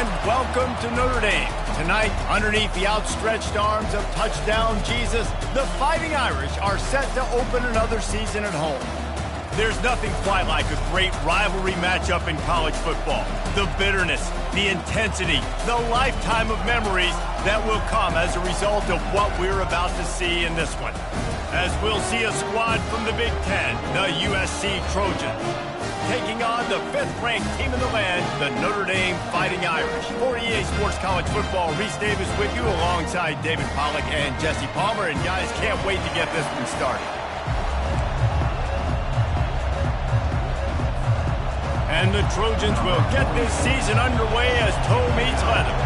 and welcome to Notre Dame. Tonight, underneath the outstretched arms of touchdown Jesus, the Fighting Irish are set to open another season at home. There's nothing quite like a great rivalry matchup in college football. The bitterness, the intensity, the lifetime of memories that will come as a result of what we're about to see in this one. As we'll see a squad from the Big Ten, the USC Trojans, taking on the 5th-ranked team in the land, the Notre Dame Fighting Irish. For EA Sports College Football, Reese Davis with you alongside David Pollack and Jesse Palmer. And guys, can't wait to get this one started. And the Trojans will get this season underway as toe meets leather.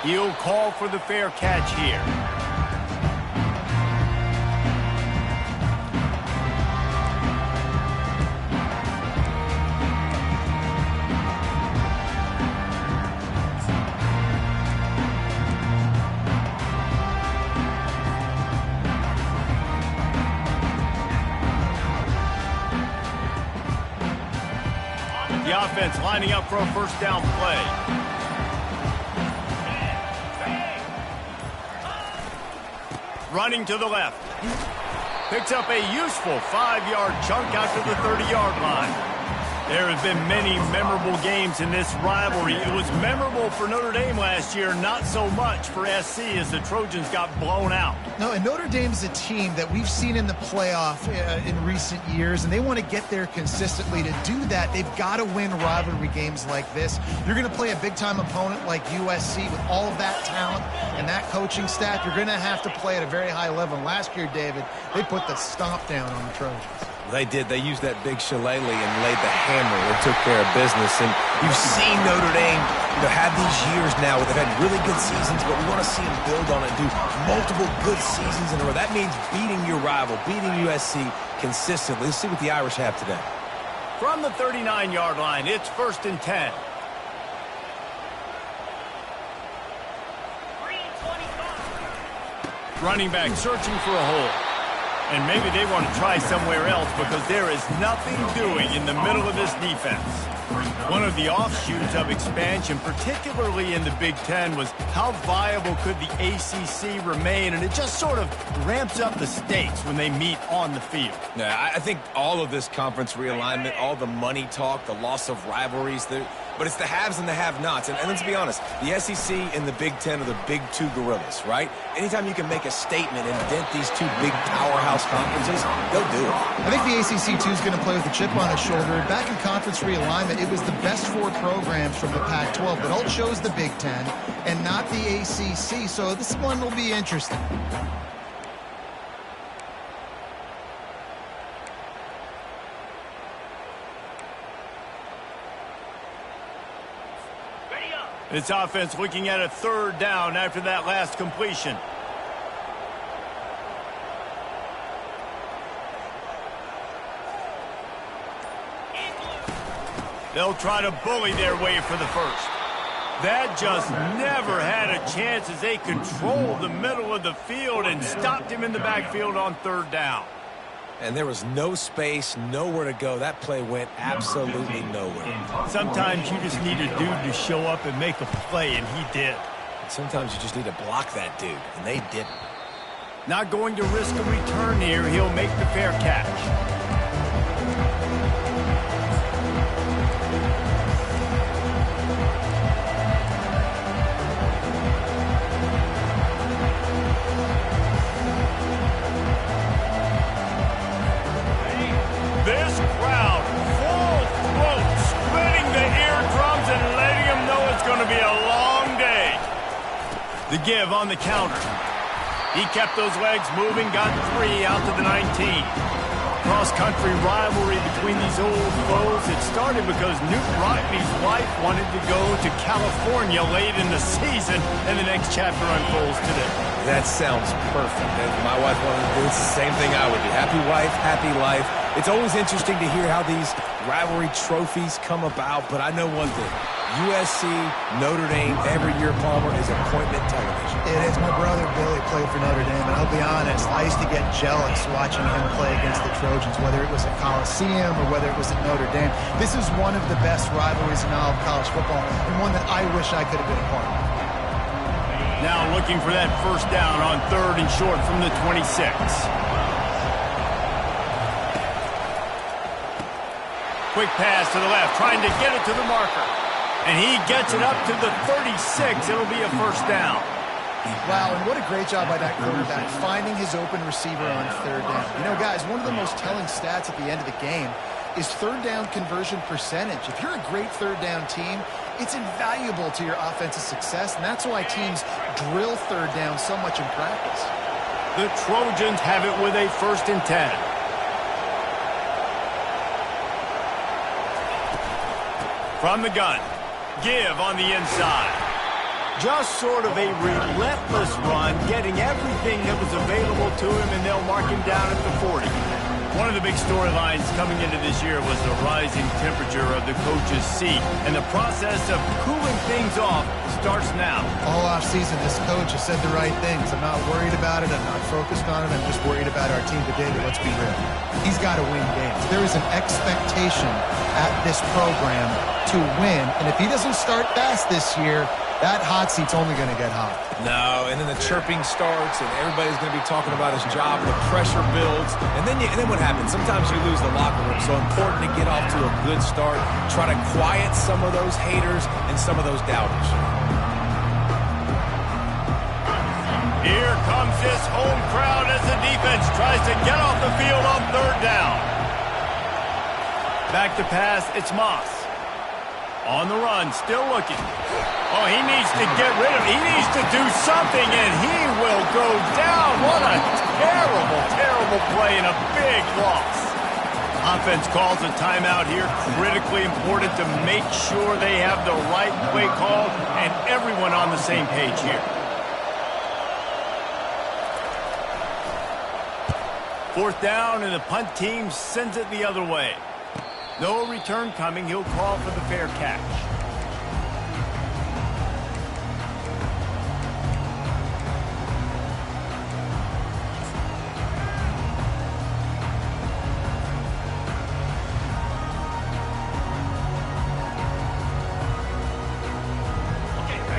He'll call for the fair catch here. The offense lining up for a first down play. Running to the left. Picks up a useful 5-yard chunk out to the 30-yard line. There have been many memorable games in this rivalry. It was memorable for Notre Dame last year, not so much for SC as the Trojans got blown out. No, and Notre Dame's a team that we've seen in the playoff in recent years, and they want to get there consistently. To do that, they've got to win rivalry games like this. You're going to play a big-time opponent like USC with all of that talent and that coaching staff. You're going to have to play at a very high level. And last year, David, they put the stomp down on the Trojans. They did. They used that big shillelagh and laid the hammer and took care of business. And you've seen Notre Dame, have these years now where they've had really good seasons, but we want to see them build on it and do multiple good seasons in a row. That means beating your rival, beating USC consistently. Let's see what the Irish have today. From the 39-yard line, it's 1st and 10. Running back searching for a hole. And maybe they want to try somewhere else because there is nothing doing in the middle of this defense. One of the offshoots of expansion, particularly in the Big Ten, was how viable could the ACC remain, and it just sort of ramps up the stakes when they meet on the field. Yeah, I think all of this conference realignment, all the money talk, the loss of rivalries, but it's the haves and the have-nots. And let's be honest, the SEC and the Big Ten are the big two gorillas, right? Anytime you can make a statement and dent these two big powerhouse conferences, they'll do it. I think the ACC, too, is going to play with a chip on its shoulder. Back in conference realignment, it was the best 4 programs from the Pac-12 that all chose the Big Ten and not the ACC, so this one will be interesting. This offense looking at a 3rd down after that last completion. They'll try to bully their way for the first. That just never had a chance as they controlled the middle of the field and stopped him in the backfield on 3rd down. And there was no space, nowhere to go. That play went absolutely nowhere. Sometimes you just need a dude to show up and make a play, and he did. And sometimes you just need to block that dude, and they didn't. Not going to risk a return here. He'll make the fair catch. This crowd, full throat, splitting the eardrums and letting them know it's going to be a long day. The give on the counter. He kept those legs moving, got 3 out to the 19. Cross-country rivalry between these old foes. It started because Newt Rockney's wife wanted to go to California late in the season, and the next chapter unfolds today. That sounds perfect. My wife wanted to do the same thing I would do. Happy wife, happy life. It's always interesting to hear how these rivalry trophies come about, but I know one thing. USC, Notre Dame, every year, Palmer, is appointment television. It is. My brother Billy played for Notre Dame, and I'll be honest, I used to get jealous watching him play against the Trojans, whether it was at Coliseum or whether it was at Notre Dame. This is one of the best rivalries in all of college football, and one that I wish I could have been a part of. Now looking for that first down on 3rd and short from the 26. Quick pass to the left, trying to get it to the marker. And he gets it up to the 36. It'll be a first down. Wow, and what a great job by that quarterback, finding his open receiver on 3rd down. You know, guys, one of the most telling stats at the end of the game is 3rd down conversion percentage. If you're a great 3rd down team, it's invaluable to your offensive success, and that's why teams drill 3rd down so much in practice. The Trojans have it with a 1st and 10. From the gun, give on the inside. Just sort of a relentless run, getting everything that was available to him, and they'll mark him down at the 40. One of the big storylines coming into this year was the rising temperature of the coach's seat, and the process of cooling things off starts now. All offseason, this coach has said the right things. I'm not worried about it. I'm not focused on it. I'm just worried about our team. But, David, let's be real. He's got to win games. There is an expectation at this program to win, and if he doesn't start fast this year, that hot seat's only going to get hot. No, and then the chirping starts, and everybody's going to be talking about his job. The pressure builds, and then what happens? Sometimes you lose the locker room. So important to get off to a good start. Try to quiet some of those haters and some of those doubters. Here comes this home crowd as the defense tries to get off the field on 3rd down. Back to pass, it's Moss. On the run, still looking. Oh, he needs to get rid of it. He needs to do something, and he will go down. What a terrible, terrible play and a big loss. Offense calls a timeout here. Critically important to make sure they have the right play call and everyone on the same page here. 4th down, and the punt team sends it the other way. No return coming. He'll call for the fair catch.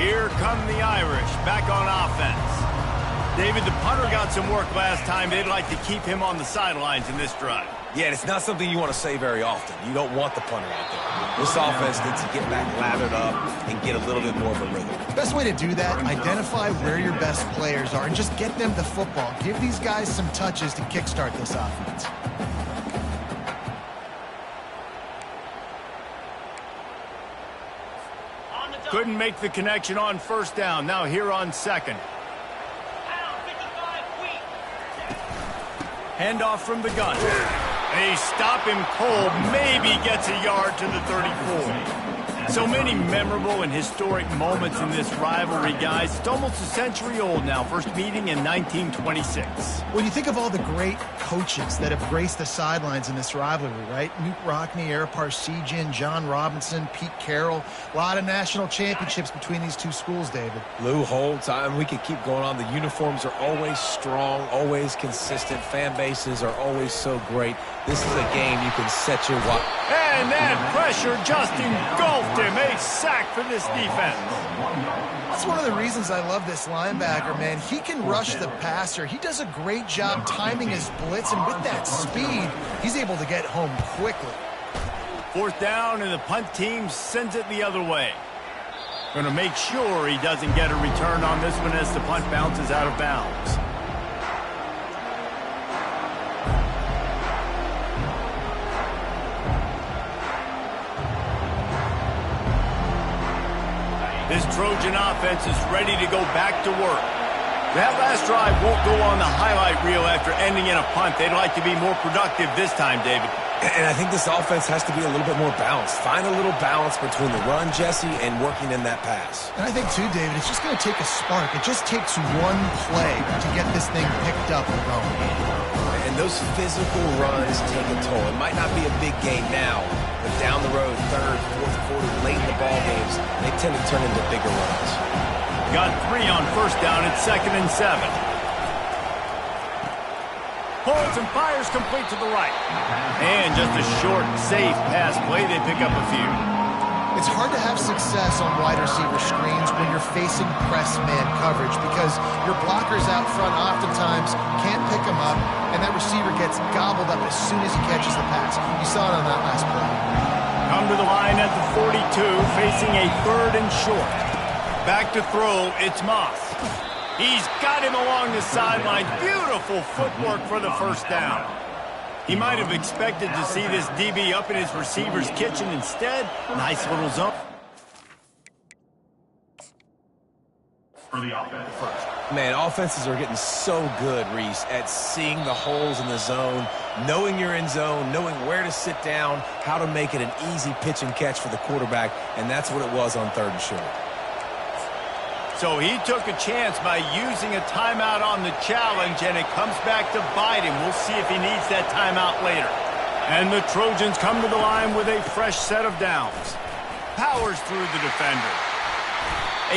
Here come the Irish back on offense. David, the punter got some work last time. They'd like to keep him on the sidelines in this drive. Yeah, it's not something you want to say very often. You don't want the punter out there. This offense needs to get back lathered up and get a little bit more of a rhythm. Best way to do that, identify where your best players are and just get them the football. Give these guys some touches to kickstart this offense. Couldn't make the connection on 1st down. Now here on 2nd. Handoff from the gun. They stop him cold. Maybe gets a yard to the 34. So many memorable and historic moments in this rivalry, guys. It's almost a century old now. First meeting in 1926. When you think of all the great coaches that have graced the sidelines in this rivalry, right? Newt Rockne, Ara Parseghian, John Robinson, Pete Carroll. A lot of national championships between these two schools, David. Lou Holtz, we could keep going on. The uniforms are always strong, always consistent. Fan bases are always so great. This is a game you can set your watch. And that pressure just engulfed him. A sack for this defense. That's one of the reasons I love this linebacker, man. He can rush the passer. He does a great job timing his blitz, and with that speed, he's able to get home quickly. 4th down, and the punt team sends it the other way. Going to make sure he doesn't get a return on this one as the punt bounces out of bounds. This Trojan offense is ready to go back to work. That last drive won't go on the highlight reel after ending in a punt. They'd like to be more productive this time, David. And I think this offense has to be a little bit more balanced. Find a little balance between the run, Jesse, and working in that pass. And I think, too, David, it's just going to take a spark. It just takes one play to get this thing picked up and going. And those physical runs take a toll. It might not be a big game now, but down the road, third, fourth quarter, late in the ball games, they tend to turn into bigger runs. Got 3 on first down at 2nd and 7. Pulls and fires complete to the right. And just a short, safe pass play. They pick up a few. It's hard to have success on wide receiver screens when you're facing press man coverage because your blockers out front oftentimes can't pick them up, and that receiver gets gobbled up as soon as he catches the pass. You saw it on that last play. Come to the line at the 42, facing a 3rd and short. Back to throw, it's Moss. He's got him along the sideline. Beautiful footwork for the first down. He might have expected to see this DB up in his receiver's kitchen. Instead, nice little zone. For the offense first. Man, offenses are getting so good, Reese, at seeing the holes in the zone, knowing you're in zone, knowing where to sit down, how to make it an easy pitch and catch for the quarterback, and that's what it was on 3rd and short. So he took a chance by using a timeout on the challenge, and it comes back to bite him. We'll see if he needs that timeout later. And the Trojans come to the line with a fresh set of downs. Powers through the defender.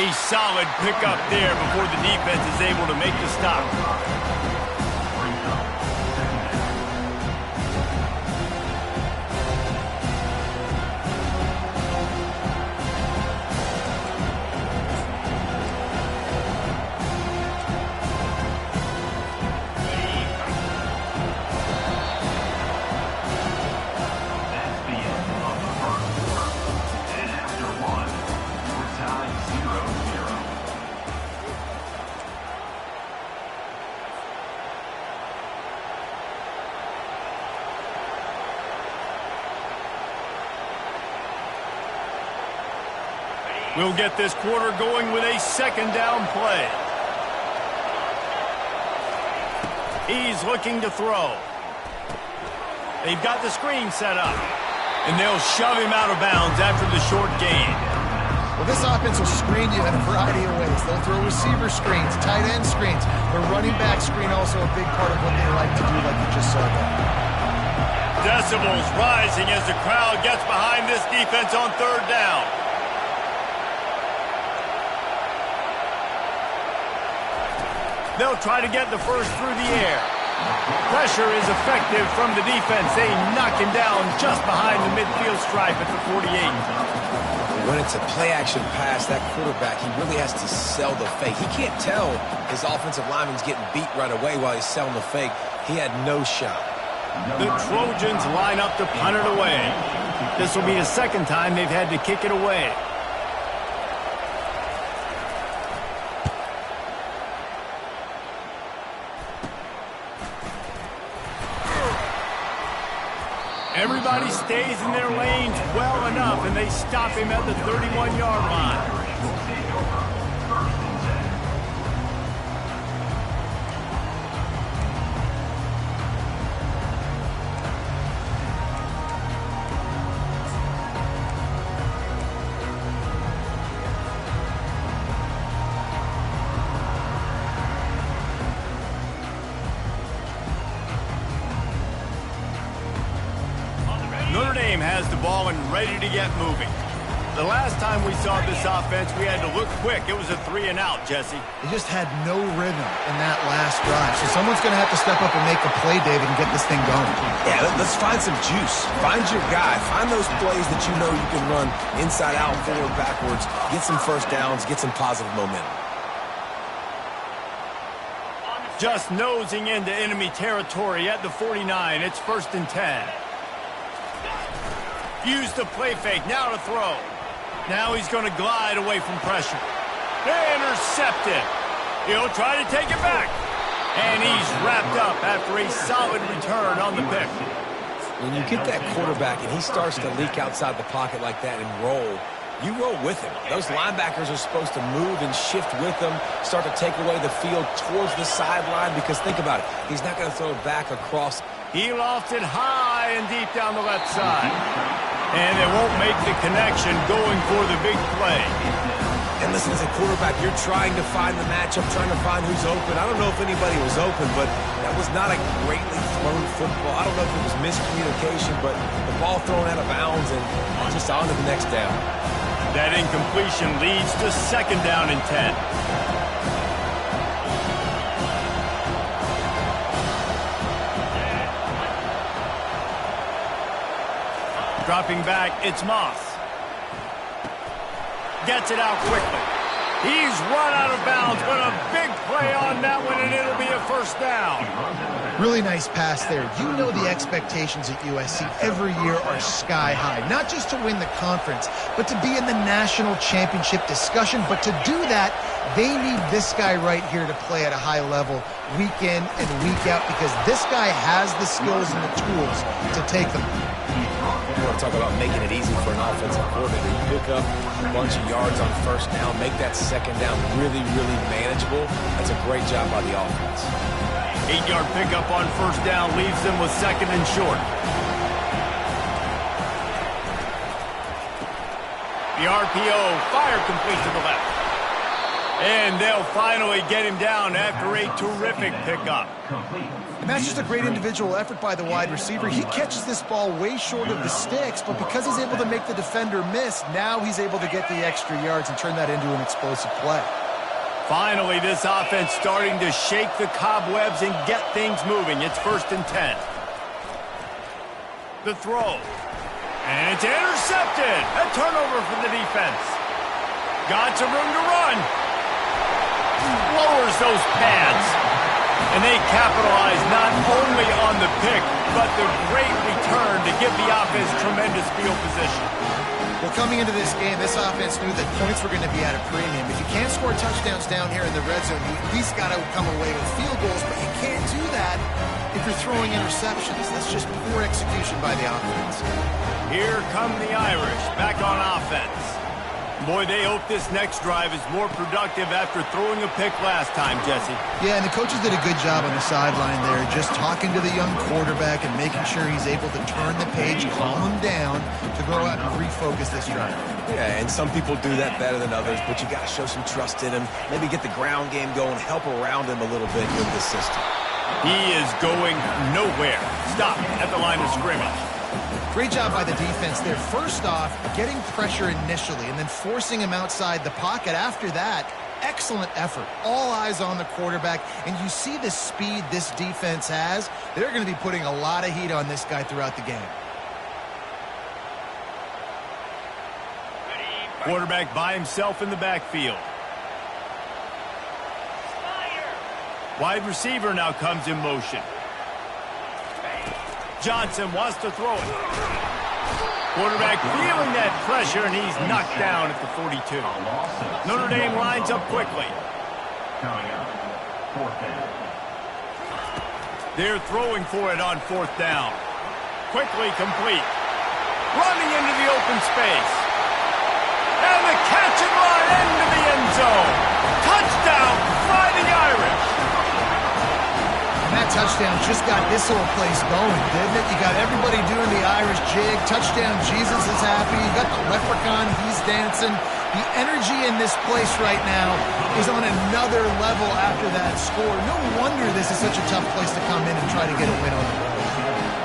A solid pickup there before the defense is able to make the stop. We'll get this quarter going with a 2nd down play. He's looking to throw. They've got the screen set up. And they'll shove him out of bounds after the short gain. Well, this offense will screen you in a variety of ways. They'll throw receiver screens, tight end screens. The running back screen also a big part of what they like to do, like you just saw there. Decibels rising as the crowd gets behind this defense on 3rd down. They'll try to get the first through the air. Pressure is effective from the defense. They knock him down just behind the midfield stripe at the 48. When it's a play-action pass, that quarterback, he really has to sell the fake. He can't tell his offensive lineman's getting beat right away while he's selling the fake. He had no shot. The Trojans line up to punt it away. This will be the 2nd time they've had to kick it away. Everybody stays in their lanes well enough, and they stop him at the 31-yard line. Notre Dame has the ball and ready to get moving. The last time we saw this offense, we had to look quick. It was a 3 and out, Jesse. They just had no rhythm in that last drive. So someone's going to have to step up and make a play, David, and get this thing going. Yeah, let's find some juice. Find your guy. Find those plays that you know you can run inside out, forward, backwards. Get some first downs. Get some positive momentum. Just nosing into enemy territory at the 49. It's 1st and 10. Use the play fake, now to throw. Now he's going to glide away from pressure. Intercepted. He'll try to take it back. And he's wrapped up after a solid return on the pick. When you get that quarterback and he starts to leak outside the pocket like that and roll, you roll with him. Those linebackers are supposed to move and shift with him, start to take away the field towards the sideline, because think about it, he's not going to throw it back across. He lofted high high and deep down the left side. And they won't make the connection going for the big play. And listen, as a quarterback, you're trying to find the matchup, trying to find who's open. I don't know if anybody was open, but that was not a greatly thrown football. I don't know if it was miscommunication, but the ball thrown out of bounds and just on to the next down. That incompletion leads to 2nd down and 10. Dropping back, it's Moss. Gets it out quickly. He's run out of bounds, but a big play on that one, and it'll be a 1st down. Really nice pass there. You know the expectations at USC every year are sky high. Not just to win the conference, but to be in the national championship discussion. But to do that, they need this guy right here to play at a high level week in and week out, because this guy has the skills and the tools to take them. You want to talk about making it easy for an offensive coordinator. You pick up a bunch of yards on 1st down, make that 2nd down really, really manageable. That's a great job by the offense. 8-yard pickup on 1st down leaves them with 2nd and short. The RPO, fire complete to the left. And they'll finally get him down after a terrific pickup. And that's just a great individual effort by the wide receiver. He catches this ball way short of the sticks, but because he's able to make the defender miss, now he's able to get the extra yards and turn that into an explosive play. Finally, this offense starting to shake the cobwebs and get things moving. It's 1st and 10. The throw. And it's intercepted. A turnover for the defense. Got some room to run. Lowers those pads. And they capitalize not only on the pick, but the great return to give the offense tremendous field position. Well, coming into this game, this offense knew that points were going to be at a premium. If you can't score touchdowns down here in the red zone, you at least got to come away with field goals, but you can't do that if you're throwing interceptions. That's just poor execution by the offense. Here come the Irish, back on offense. Boy, they hope this next drive is more productive after throwing a pick last time, Jesse. Yeah, and the coaches did a good job on the sideline there, just talking to the young quarterback and making sure he's able to turn the page, calm him down to go out and refocus this drive. Yeah, and some people do that better than others, but you got to show some trust in him, maybe get the ground game going, help around him a little bit with this system. He is going nowhere. Stop at the line of scrimmage. Great job by the defense there. First off, getting pressure initially and then forcing him outside the pocket. After that, excellent effort. All eyes on the quarterback. And you see the speed this defense has. They're going to be putting a lot of heat on this guy throughout the game. Quarterback by himself in the backfield. Wide receiver now comes in motion. Johnson wants to throw it. Quarterback feeling that pressure, and he's knocked down at the 42. Notre Dame lines up quickly. They're throwing for it on 4th down. Quickly complete. Running into the open space. And the catch and run into the end zone. Touchdown, Fighting Irish. And that touchdown just got this whole place going, didn't it? You got everybody doing the Irish jig. Touchdown, Jesus is happy. You got the leprechaun, he's dancing. The energy in this place right now is on another level after that score. No wonder this is such a tough place to come in and try to get a win on the road.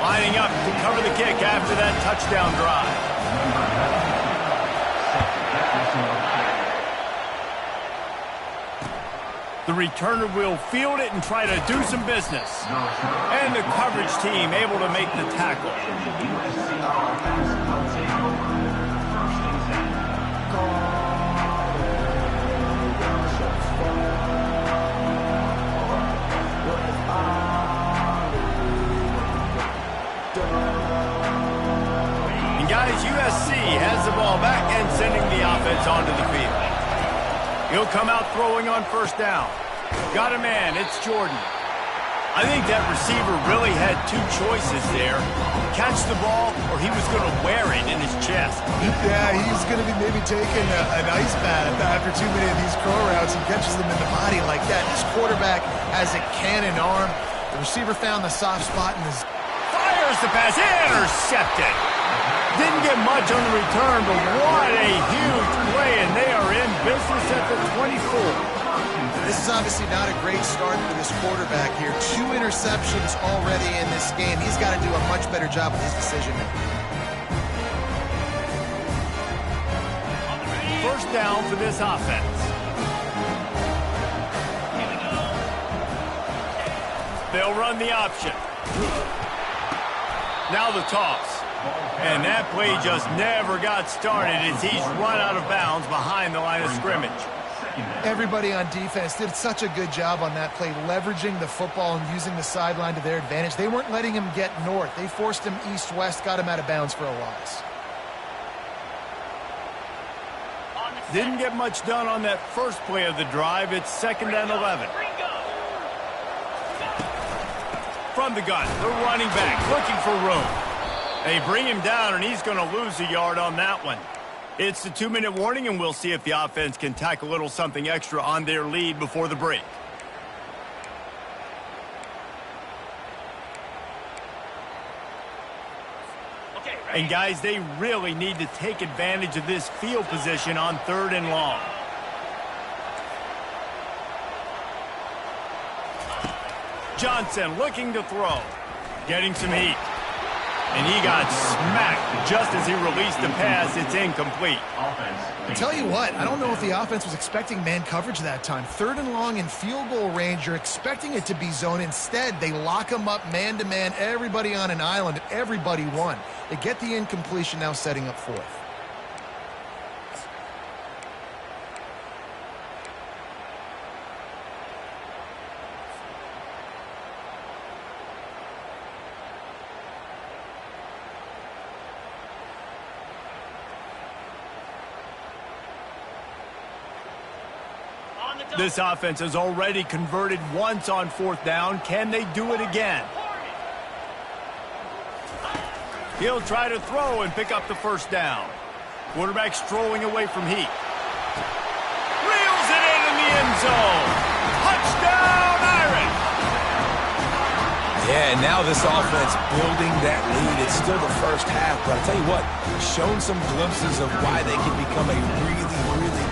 Lining up to cover the kick after that touchdown drive. The returner will field it and try to do some business. And the coverage team able to make the tackle. And guys, USC has the ball back and sending the offense onto the field. He'll come out throwing on 1st down. Got a man, it's Jordan. I think that receiver really had two choices there. Catch the ball, or he was going to wear it in his chest. Yeah, he's going to be maybe taking an ice bath after too many of these crow routes. He catches them in the body like that. This quarterback has a cannon arm. The receiver found the soft spot and is... Fires There's the pass. Intercepted. Didn't get much on the return, but what a huge play, and they are in business at the 24. This is obviously not a great start for this quarterback here. 2 interceptions already in this game. He's got to do a much better job with his decision making. First down for this offense. They'll run the option. Now the toss. And that play just never got started as he's run out of bounds behind the line of scrimmage. Everybody on defense did such a good job on that play, leveraging the football and using the sideline to their advantage. They weren't letting him get north. They forced him east-west, got him out of bounds for a loss. Didn't get much done on that first play of the drive. It's 2nd and 11. From the gun, the running back looking for room. They bring him down, and he's going to lose a yard on that one. It's the 2-minute warning, and we'll see if the offense can tack a little something extra on their lead before the break. And, guys, they really need to take advantage of this field position on 3rd and long. Johnson looking to throw. Getting some heat. And he got smacked just as he released the pass. It's incomplete. I tell you what, I don't know if the offense was expecting man coverage that time. 3rd and long in field goal range, you're expecting it to be zone. Instead, they lock him up man-to-man, everybody on an island, and everybody won. They get the incompletion, now setting up 4th. This offense has already converted once on 4th down. Can they do it again? He'll try to throw and pick up the first down. Quarterback strolling away from heat. Reels it in the end zone. Touchdown, Irish! Yeah, and now this offense building that lead. It's still the first half, but I'll tell you what, shown some glimpses of why they can become a really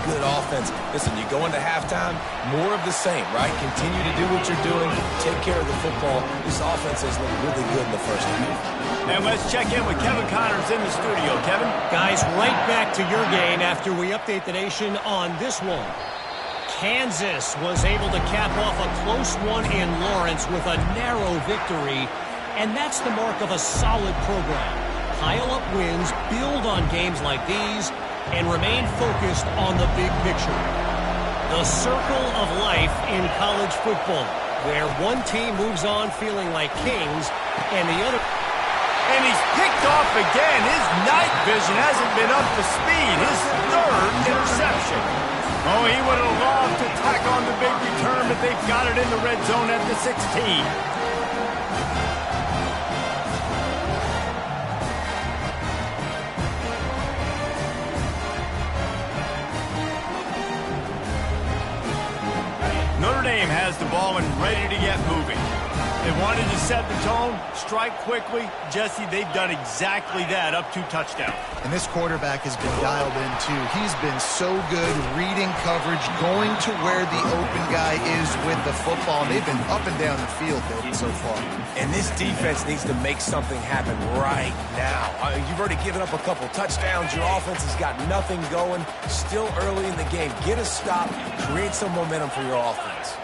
good offense. Listen, you go into halftime, more of the same, right? Continue to do what you're doing, take care of the football. This offense has looked really good in the first half. And let's check in with Kevin Connors in the studio. Kevin? Guys, right back to your game after we update the nation on this one. Kansas was able to cap off a close one in Lawrence with a narrow victory, and that's the mark of a solid program. Pile up wins, build on games like these, and remain focused on the big picture. The circle of life in college football, where one team moves on feeling like kings, and the other... And he's picked off again. His night vision hasn't been up to speed. His 3rd interception. Oh, he would have loved to tack on the big return, but they've got it in the red zone at the 16. Notre Dame has the ball and ready to get moving. They wanted to set the tone, strike quickly. Jesse, they've done exactly that, up 2 touchdowns. And this quarterback has been dialed in, too. He's been so good reading coverage, going to where the open guy is with the football. And they've been up and down the field so far. And this defense needs to make something happen right now. You've already given up a couple touchdowns. Your offense has got nothing going. Still early in the game. Get a stop. Create some momentum for your offense.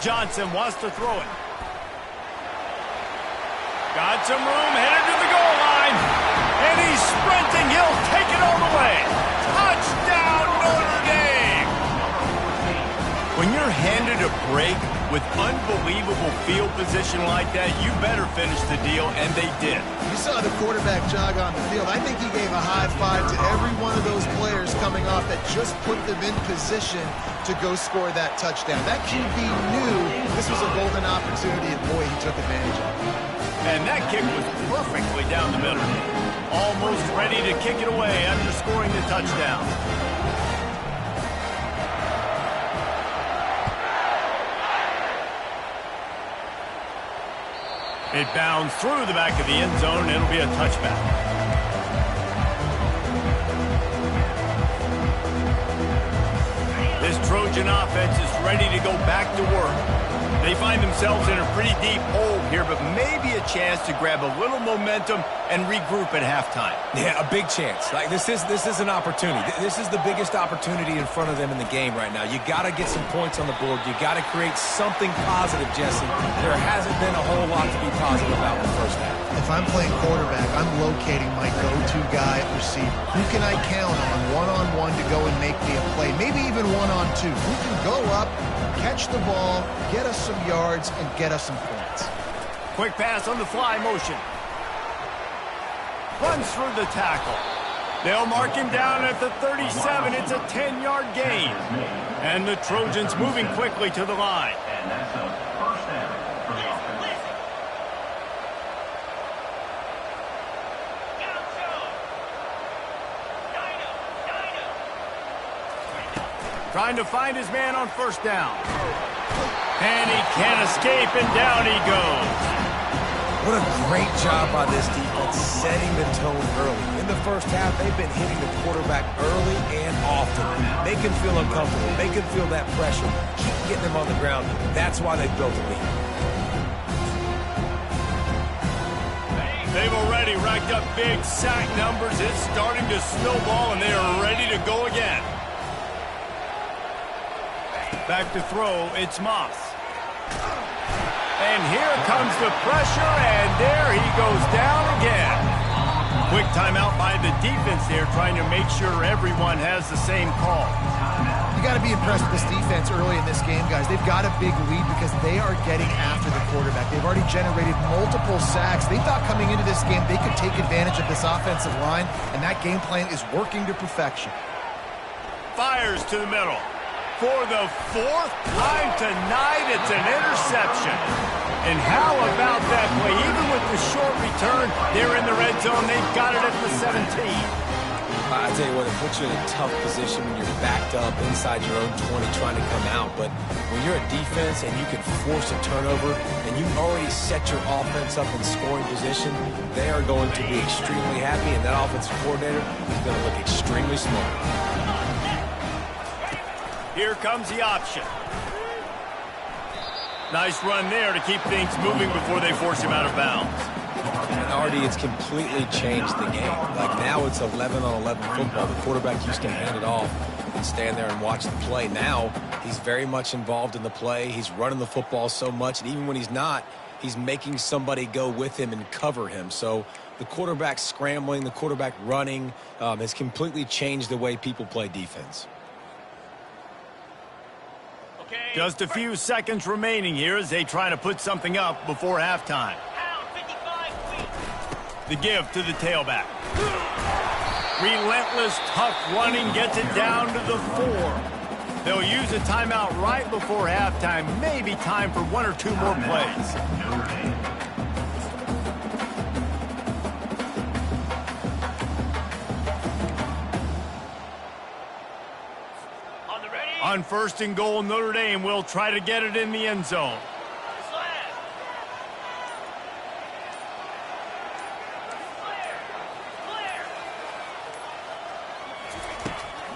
Johnson wants to throw it. Got some room, headed to the goal line. And he's sprinting. He'll take it all the way. Touchdown, Notre Dame! When you're handed a break with unbelievable field position like that, you better finish the deal, and they did. You saw the quarterback jog on the field. I think he gave a high five to every one of those players coming off that just put them in position to go score that touchdown. That QB knew this was a golden opportunity, and boy, he took advantage of it. And that kick was perfectly down the middle. Almost ready to kick it away, underscoring the touchdown. It bounds through the back of the end zone, and it'll be a touchback. This Trojan offense is ready to go back to work. They find themselves in a pretty deep hole here, but maybe a chance to grab a little momentum and regroup at halftime. Yeah, a big chance. Like this is an opportunity. This is the biggest opportunity in front of them in the game right now. You got to get some points on the board. You got to create something positive, Jesse. There hasn't been a whole lot to be positive about in the first half. If I'm playing quarterback, I'm locating my go-to guy at receiver. Who can I count on one-on-one to go and make me a play? Maybe even one-on-two. Who can go up, catch the ball, get us some yards, and get us some points. Quick pass on the fly motion. Runs through the tackle. They'll mark him down at the 37. It's a 10-yard gain. And the Trojans moving quickly to the line. And that's a first down for the offense. Trying to find his man on first down. And he can't escape, and down he goes. What a great job by this defense setting the tone early. In the first half, they've been hitting the quarterback early and often. Make him feel uncomfortable. Make him feel that pressure. Keep getting him on the ground. That's why they built the lead. They've already racked up big sack numbers. It's starting to snowball, and they are ready to go again. Back to throw, it's Moss. And here comes the pressure, and there he goes down again. Quick timeout by the defense there, trying to make sure everyone has the same call. You got to be impressed with this defense early in this game, guys. They've got a big lead because they are getting after the quarterback. They've already generated multiple sacks. They thought coming into this game they could take advantage of this offensive line, and that game plan is working to perfection. Fires to the middle. For the fourth time tonight, it's an interception. And how about that play? Even with the short return, they're in the red zone. They've got it at the 17. I tell you what, it puts you in a tough position when you're backed up inside your own 20 trying to come out. But when you're a defense and you can force a turnover and you've already set your offense up in scoring position, they are going to be extremely happy, and that offensive coordinator is going to look extremely smart. Here comes the option. Nice run there to keep things moving before they force him out of bounds. And Artie, it's completely changed the game. Like now it's 11-on-11 football. The quarterback used to hand it off and stand there and watch the play. Now he's very much involved in the play. He's running the football so much, and even when he's not, he's making somebody go with him and cover him. So the quarterback scrambling, the quarterback running has completely changed the way people play defense. Just a few seconds remaining here as they try to put something up before halftime. The give to the tailback. Relentless, tough running gets it down to the 4. They'll use a timeout right before halftime. Maybe time for one or two more plays. On first and goal, Notre Dame will try to get it in the end zone.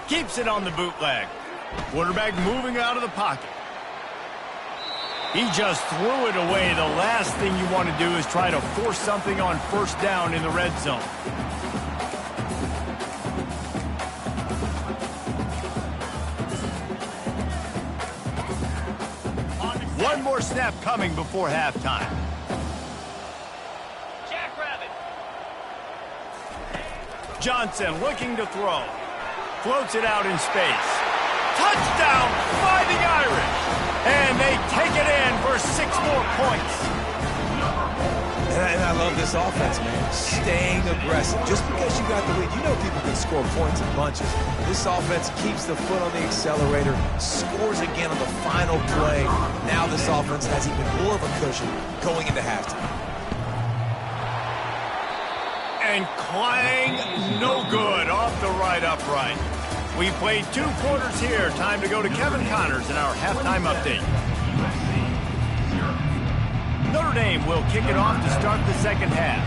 Keeps it on the bootleg. Quarterback moving out of the pocket. He just threw it away. The last thing you want to do is try to force something on first down in the red zone. One more snap coming before halftime. Johnson looking to throw. Floats it out in space. Touchdown, Fighting Irish! And they take it in for 6 more points. And I love this offense, man. Staying aggressive. Just because you got the lead, you know people can score points in bunches. This offense keeps the foot on the accelerator, scores again on the final play. Now this offense has even more of a cushion going into halftime. And clang, no good, off the right upright. We played 2 quarters here. Time to go to Kevin Connors in our halftime update. Notre Dame will kick it off to start the second half.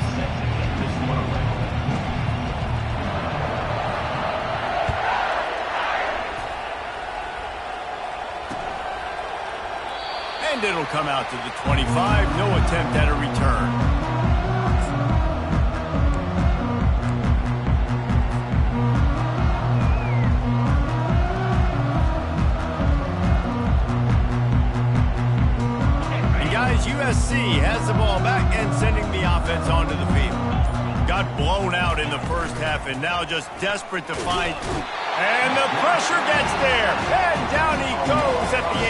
And it'll come out to the 25. No attempt at a return. USC has the ball back and sending the offense onto the field. Got blown out in the first half and now just desperate to find. And the pressure gets there. And down he goes at the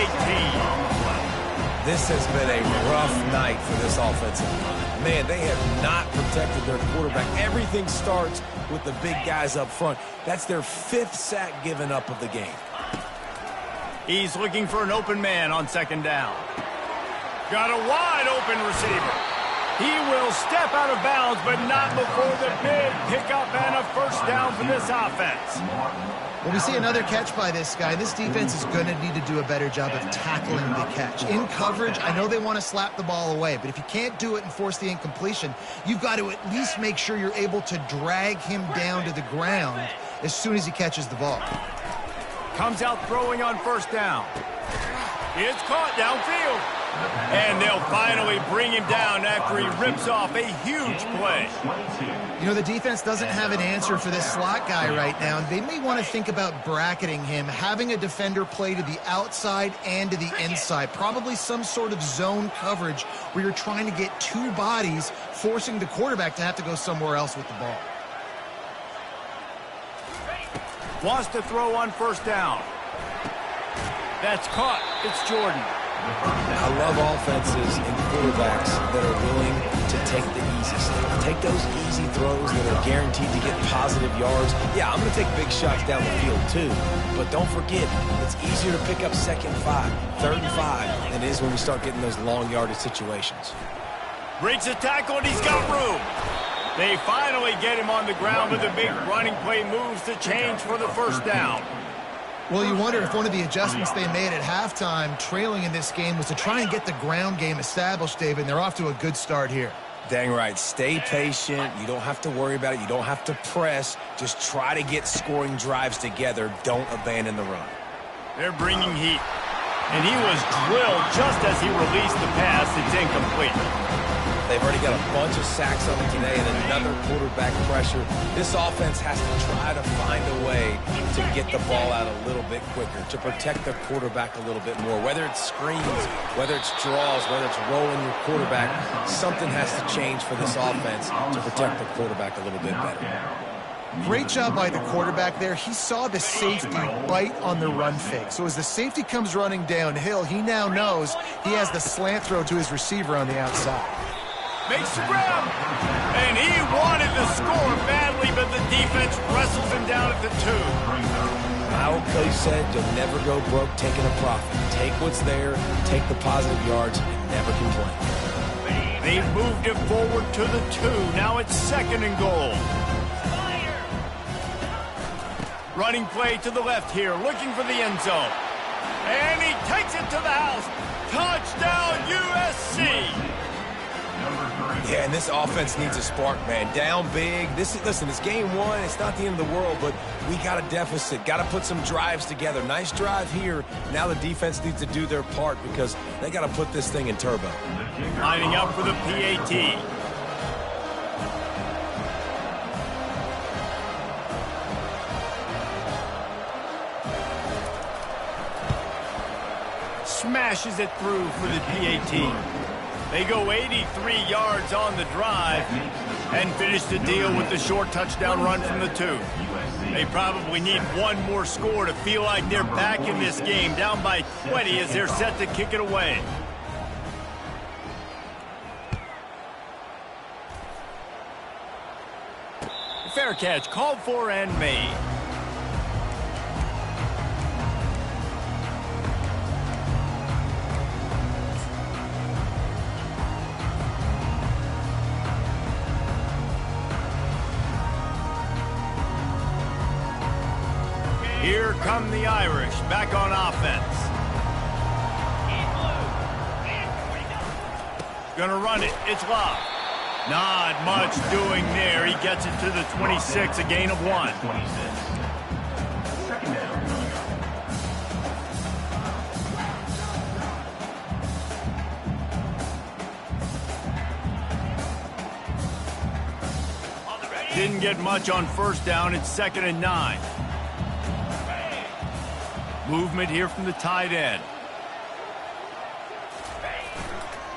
18. This has been a rough night for this offensive line. Man, they have not protected their quarterback. Everything starts with the big guys up front. That's their 5th sack given up of the game. He's looking for an open man on second down. Got a wide open receiver. He will step out of bounds, but not before the big pickup and a first down for this offense. Well, we see another catch by this guy. This defense is going to need to do a better job of tackling the catch. In coverage, I know they want to slap the ball away, but if you can't do it and force the incompletion, you've got to at least make sure you're able to drag him down to the ground as soon as he catches the ball. Comes out throwing on first down. It's caught downfield. And they'll finally bring him down after he rips off a huge play. You know, the defense doesn't have an answer for this slot guy right now. They may want to think about bracketing him, having a defender play to the outside and to the inside. Probably some sort of zone coverage where you're trying to get 2 bodies, forcing the quarterback to have to go somewhere else with the ball. Wants to throw on first down. That's caught. It's Jordan. I love offenses and quarterbacks that are willing to take the easy stuff. Take those easy throws that are guaranteed to get positive yards. Yeah, I'm going to take big shots down the field too. But don't forget, it's easier to pick up 2nd and 5, 3rd and 5 than it is when we start getting those long yardage situations. Breaks a tackle and he's got room. They finally get him on the ground with a big running play moves to change for the first down. Well, you wonder if one of the adjustments they made at halftime, trailing in this game, was to try and get the ground game established, David, and they're off to a good start here. Dang right. Stay patient. You don't have to worry about it. You don't have to press. Just try to get scoring drives together. Don't abandon the run. They're bringing heat. And he was drilled just as he released the pass. It's incomplete. They've already got a bunch of sacks on it today and another quarterback pressure. This offense has to try to find a way to get the ball out a little bit quicker, to protect the quarterback a little bit more. Whether it's screens, whether it's draws, whether it's rolling your quarterback, something has to change for this offense to protect the quarterback a little bit better. Great job by the quarterback there. He saw the safety bite on the run fake. So as the safety comes running downhill, he now knows he has the slant throw to his receiver on the outside. Makes the grab. And he wanted to score badly, but the defense wrestles him down at the 2. My old coach said you'll never go broke taking a profit. Take what's there, take the positive yards, and never complain. They've moved it forward to the 2. Now it's 2nd and goal. Running play to the left here, looking for the end zone. And he takes it to the house. Touchdown, USC! Yeah, and this offense needs a spark, man. Down big. Listen, it's game 1. It's not the end of the world, but we got a deficit. Got to put some drives together. Nice drive here. Now the defense needs to do their part because they got to put this thing in turbo. Lining up for the PAT. Smashes it through for the PAT. They go 83 yards on the drive and finish the deal with the short touchdown run from the 2. They probably need one more score to feel like they're back in this game, down by 20 as they're set to kick it away. Fair catch called for and made. Here come the Irish back on offense. Gonna run it. It's Love. Not much doing there. He gets it to the 26, a gain of 1. 26. Second down. Didn't get much on first down. It's 2nd and 9. Movement here from the tight end.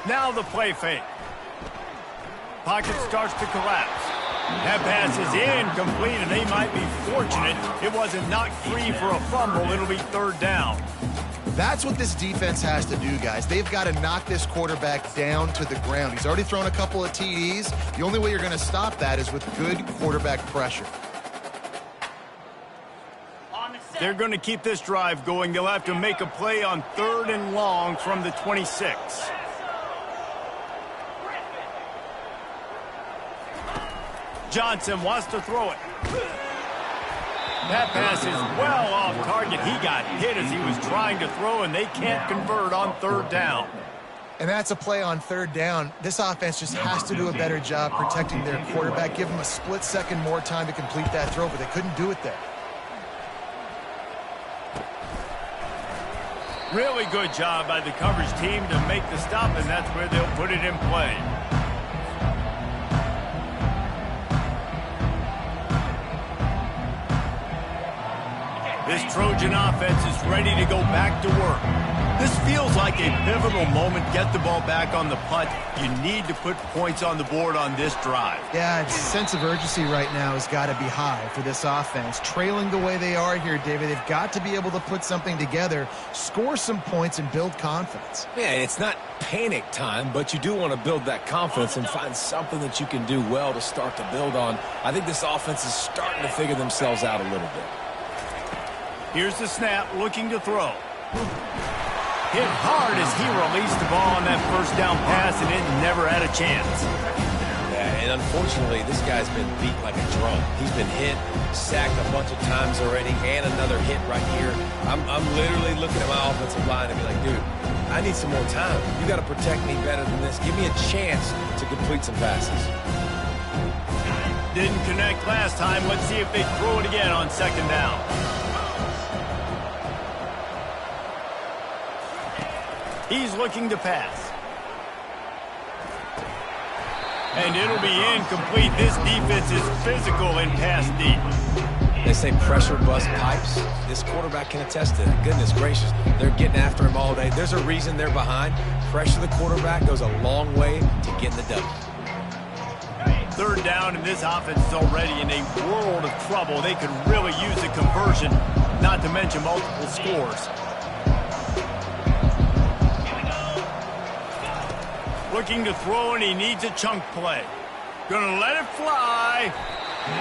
Now the play fake. Pocket starts to collapse. That pass is incomplete, and they might be fortunate it wasn't knocked free for a fumble. It'll be 3rd down. That's what this defense has to do, guys. They've got to knock this quarterback down to the ground. He's already thrown a couple of TDs. The only way you're going to stop that is with good quarterback pressure. They're going to keep this drive going. They'll have to make a play on 3rd and long from the 26. Johnson wants to throw it. That pass is well off target. He got hit as he was trying to throw, and they can't convert on 3rd down. And that's a play on 3rd down. This offense just has to do a better job protecting their quarterback. Give them a split second more time to complete that throw, but they couldn't do it there. Really good job by the coverage team to make the stop, and that's where they'll put it in play. This Trojan offense is ready to go back to work. This feels like a pivotal moment. Get the ball back on the punt. You need to put points on the board on this drive. Yeah, the sense of urgency right now has got to be high for this offense. Trailing the way they are here, David, they've got to be able to put something together, score some points, and build confidence. Yeah, it's not panic time, but you do want to build that confidence and find something that you can do well to start to build on. I think this offense is starting to figure themselves out a little bit. Here's the snap, looking to throw. Hit hard as he released the ball on that first down pass, and it never had a chance. Yeah, and unfortunately, this guy's been beat like a drum. He's been hit, sacked a bunch of times already, and another hit right here. I'm literally looking at my offensive line and be like, dude, I need some more time. You got to protect me better than this. Give me a chance to complete some passes. Didn't connect last time. Let's see if they throw it again on 2nd down. He's looking to pass. And it'll be incomplete. This defense is physical in pass deep. They say pressure bust pipes. This quarterback can attest to that. Goodness gracious, they're getting after him all day. There's a reason they're behind. Pressure the quarterback goes a long way to getting the W. 3rd down, and this offense is already in a world of trouble. They could really use a conversion, not to mention multiple scores. Looking to throw, and he needs a chunk play. Gonna let it fly,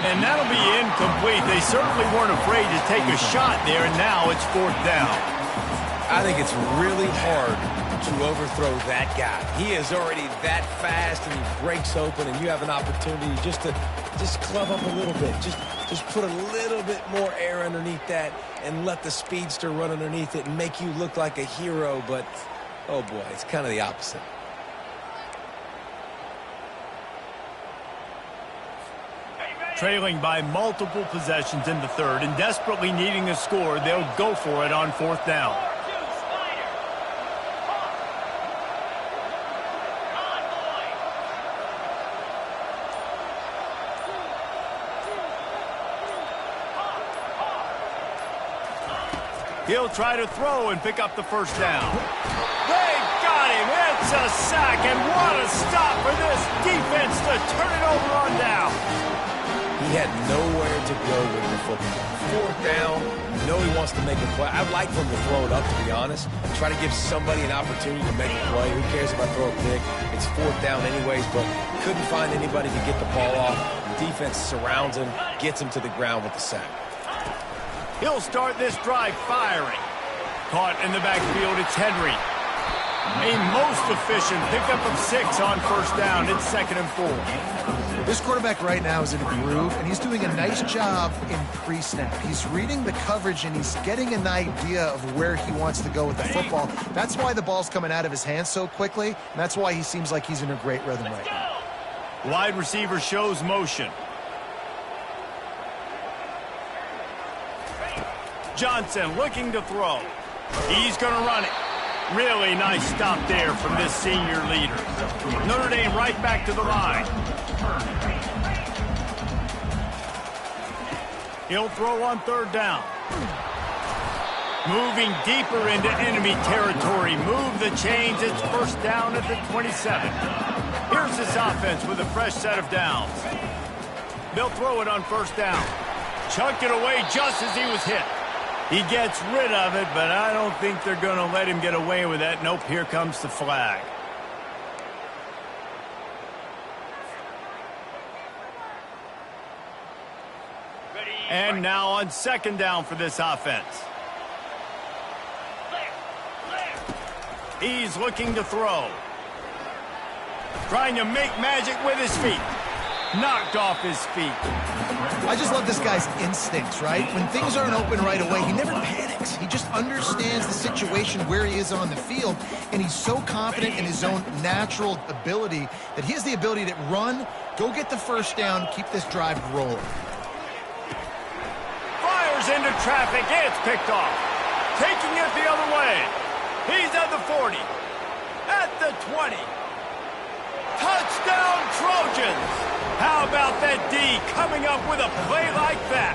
and that'll be incomplete. They certainly weren't afraid to take a shot there, and now it's 4th down. I think it's really hard to overthrow that guy. He is already that fast, and he breaks open, and you have an opportunity just to club up a little bit. Just put a little bit more air underneath that and let the speedster run underneath it and make you look like a hero, but, oh boy, it's kind of the opposite. Trailing by multiple possessions in the 3rd and desperately needing a score, they'll go for it on 4th down. He'll try to throw and pick up the 1st down. They got him. It's a sack, and what a stop for this defense to turn it over on down. He had nowhere to go with the football. 4th down, you know he wants to make a play. I'd like for him to throw it up, to be honest. Try to give somebody an opportunity to make a play. Who cares if I throw a pick? It's 4th down anyways, but couldn't find anybody to get the ball off. The defense surrounds him, gets him to the ground with the sack. He'll start this drive firing. Caught in the backfield, it's Henry. A most efficient pickup of 6 on first down. It's 2nd and 4. This quarterback right now is in a groove, and he's doing a nice job in pre-snap. He's reading the coverage, and he's getting an idea of where he wants to go with the football. That's why the ball's coming out of his hands so quickly, and that's why he seems like he's in a great rhythm right now. Wide receiver shows motion. Johnson looking to throw. He's going to run it. Really nice stop there from this senior leader. Notre Dame right back to the line. He'll throw on 3rd down. Moving deeper into enemy territory. Move the chains. It's 1st down at the 27. Here's this offense with a fresh set of downs. They'll throw it on 1st down. Chucked it away just as he was hit. He gets rid of it, but I don't think they're going to let him get away with that. Nope, here comes the flag. And now on 2nd down for this offense. He's looking to throw. Trying to make magic with his feet. Knocked off his feet. I just love this guy's instincts, right? When things aren't open right away, he never panics. He just understands the situation where he is on the field, and he's so confident in his own natural ability that he has the ability to run, go get the 1st down, keep this drive rolling. Fires into traffic. It's picked off. Taking it the other way. He's at the 40. At the 20. Touchdown, Trojans! How about that D coming up with a play like that?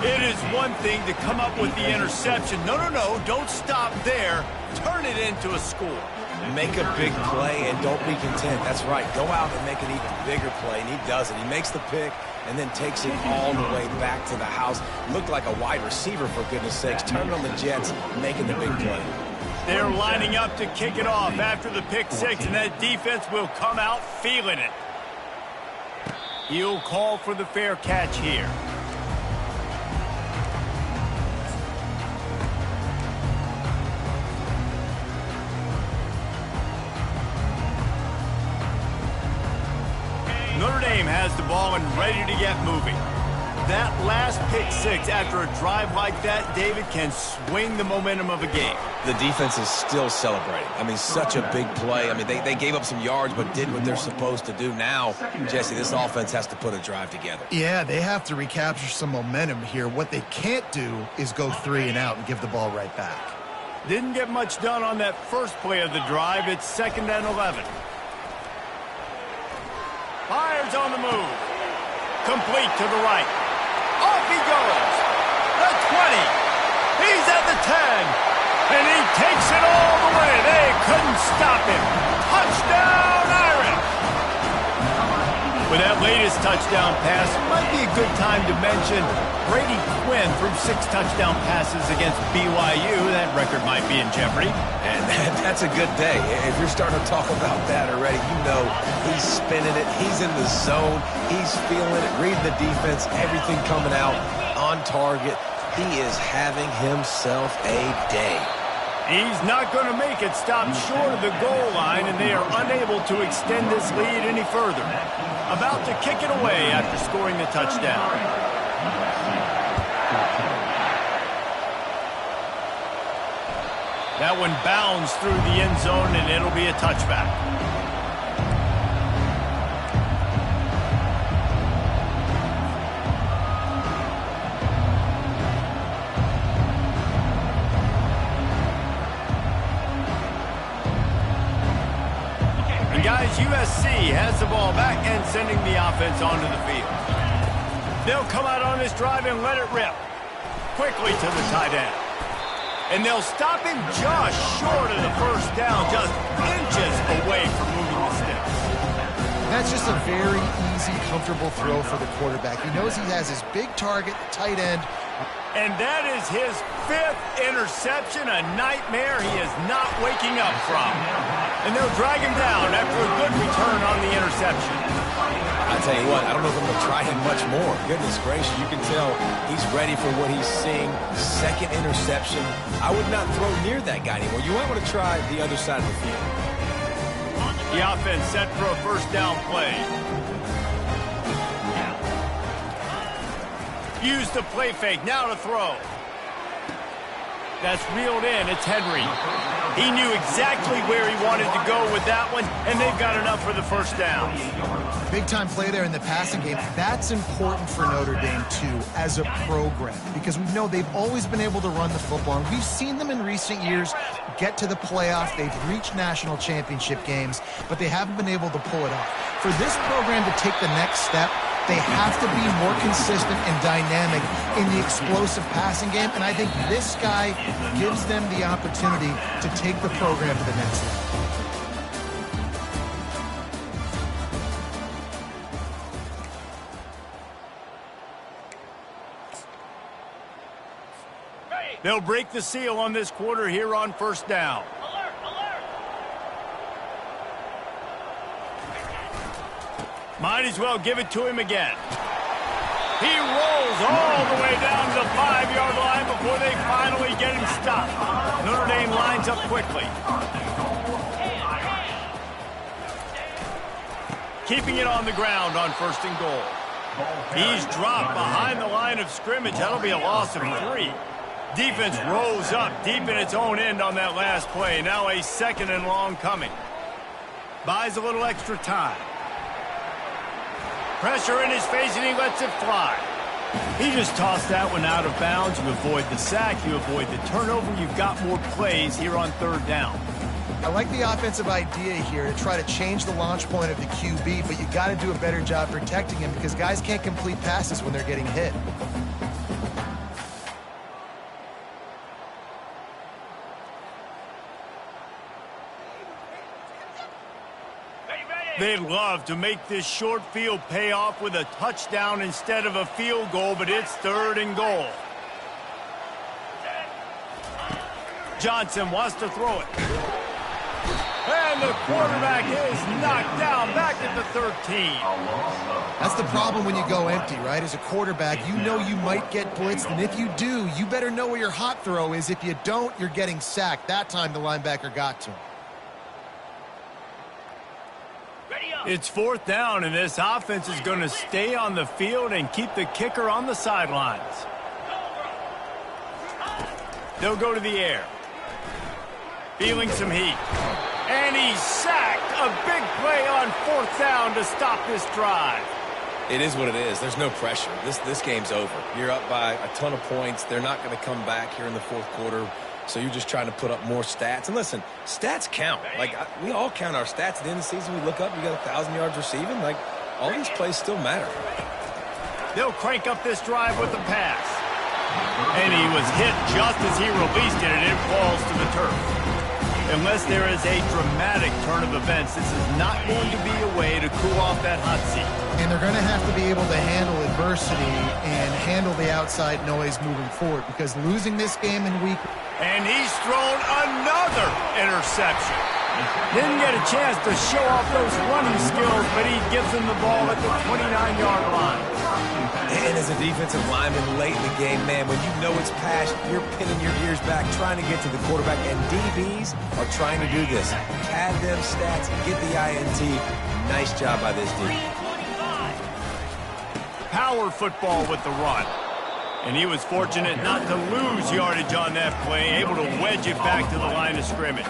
It is one thing to come up with the interception. No, don't stop there. Turn it into a score. Make a big play and don't be content. That's right. Go out and make an even bigger play, and he does it. He makes the pick and then takes it all the way back to the house. Looked like a wide receiver, for goodness sakes. Turned on the Jets, making the big play. They're lining up to kick it off after the pick 6, and that defense will come out feeling it. He'll call for the fair catch here. Notre Dame has the ball and ready to get moving. That last pick 6 after a drive like that, David, can swing the momentum of a game. The defense is still celebrating. I mean, such a big play. I mean, they gave up some yards but did what they're supposed to do. Now, Jesse, this offense has to put a drive together. Yeah, they have to recapture some momentum here. What they can't do is go 3 and out and give the ball right back. Didn't get much done on that first play of the drive. It's 2nd and 11. Fires on the move. Complete to the right. Off he goes. The 20. He's at the 10. And he takes it all the way. They couldn't stop him. Touchdown, Irish. With that latest touchdown pass, might be a good time to mention Brady Quinn threw 6 touchdown passes against BYU. That record might be in jeopardy. And that's a good day. If you're starting to talk about that already, you know he's spinning it. He's in the zone. He's feeling it, reading the defense, everything coming out on target. He is having himself a day. He's not going to make it stop short of the goal line, and they are unable to extend this lead any further. About to kick it away after scoring the touchdown. That one bounds through the end zone, and it'll be a touchback. And guys, USC has the ball back and sending the offense onto the field. They'll come out on this drive and let it rip. Quickly to the tight end. And they'll stop him just short of the first down, just inches away from moving the sticks. That's just a very easy, comfortable throw for the quarterback. He knows he has his big target, tight end. And that is his 5th interception, a nightmare he is not waking up from. And they'll drag him down after a good return on the interception. I tell you what, I don't know if I'm going to try him much more. Goodness gracious, you can tell he's ready for what he's seeing. Second interception. I would not throw near that guy anymore. You might want to try the other side of the field. The offense set for a first down play. Use the play fake, now to throw. That's reeled in, it's Henry. He knew exactly where he wanted to go with that one, and they've got enough for the first down. Big-time play there in the passing game. That's important for Notre Dame, too, as a program, because we know they've always been able to run the football, and we've seen them in recent years get to the playoff. They've reached national championship games, but they haven't been able to pull it off. For this program to take the next step, they have to be more consistent and dynamic in the explosive passing game, and I think this guy gives them the opportunity to take the program to the next level. They'll break the seal on this quarter here on first down. Might as well give it to him again. He rolls all the way down to the 5-yard line before they finally get him stopped. Notre Dame lines up quickly. Keeping it on the ground on first and goal. He's dropped behind the line of scrimmage. That'll be a loss of 3. Defense rose up deep in its own end on that last play. Now a second and long coming. Buys a little extra time. Pressure in his face, and he lets it fly. He just tossed that one out of bounds. You avoid the sack, you avoid the turnover. You've got more plays here on third down. I like the offensive idea here to try to change the launch point of the QB, but you got to do a better job protecting him because guys can't complete passes when they're getting hit. They'd love to make this short field pay off with a touchdown instead of a field goal, but it's third and goal. Johnson wants to throw it. And the quarterback is knocked down back at the 13. That's the problem when you go empty, right? As a quarterback, you know you might get blitzed, and if you do, you better know where your hot throw is. If you don't, you're getting sacked. That time the linebacker got to him. It's fourth down, and this offense is going to stay on the field and keep the kicker on the sidelines. They'll go to the air. Feeling some heat. And he's sacked. A big play on fourth down to stop this drive. It is what it is. There's no pressure. This game's over. You're up by a ton of points. They're not going to come back here in the fourth quarter. So you're just trying to put up more stats. And listen, stats count. Like, we all count our stats. At the end of the season, we look up, you got 1,000 yards receiving. Like, all these plays still matter. They'll crank up this drive with the pass. And he was hit just as he released it, and it falls to the turf. Unless there is a dramatic turn of events, this is not going to be a way to cool off that hot seat. And they're going to have to be able to handle adversity and handle the outside noise moving forward because losing this game in week... And he's thrown another interception. Didn't get a chance to show off those running skills, but he gives them the ball at the 29-yard line. And as a defensive lineman late in the game, man, when you know it's past, you're pinning your ears back, trying to get to the quarterback, and DBs are trying to do this. Pad them stats, get the INT. Nice job by this D. Power football with the run. And he was fortunate not to lose yardage on that play, able to wedge it back to the line of scrimmage.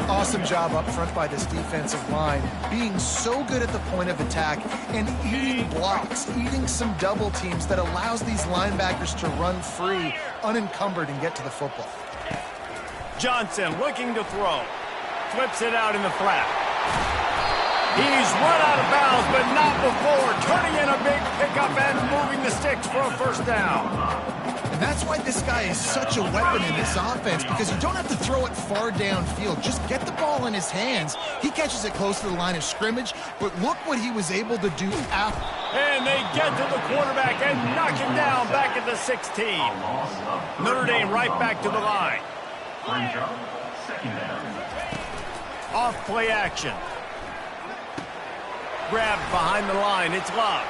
Awesome job up front by this defensive line, being so good at the point of attack and eating blocks, eating some double teams that allows these linebackers to run free, unencumbered, and get to the football. Johnson looking to throw. Flips it out in the flat. He's run out of bounds, but not before turning in a big pickup and moving the sticks for a first down. And that's why this guy is such a weapon in this offense, because you don't have to throw it far downfield. Just get the ball in his hands. He catches it close to the line of scrimmage, but look what he was able to do after. And they get to the quarterback and knock him down back at the 16. Notre Dame right back to the line. Off play action. grabbed behind the line. It's Love.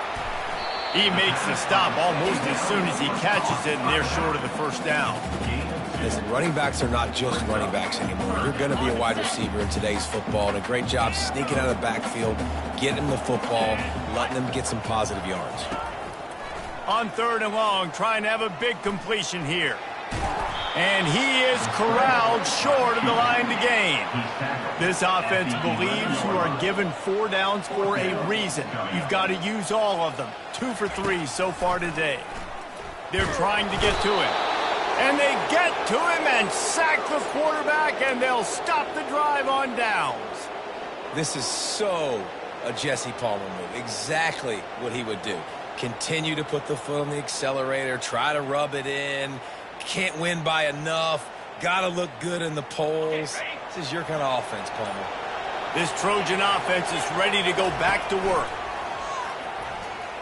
He makes the stop almost as soon as he catches it, and they're short of the first down. Listen, running backs are not just running backs anymore. You're going to be a wide receiver in today's football, and a great job sneaking out of the backfield, getting the football, letting them get some positive yards. On 3rd and long, trying to have a big completion here. And he is corralled short of the line to gain. This offense believes you are given 4 downs for a reason. You've got to use all of them. 2 for 3 so far today. They're trying to get to him. And they get to him and sack the quarterback, and they'll stop the drive on downs. This is so a Jesse Palmer move. Exactly what he would do. Continue to put the foot on the accelerator, try to rub it in. Can't win by enough. Got to look good in the polls. This is your kind of offense, Palmer. This Trojan offense is ready to go back to work.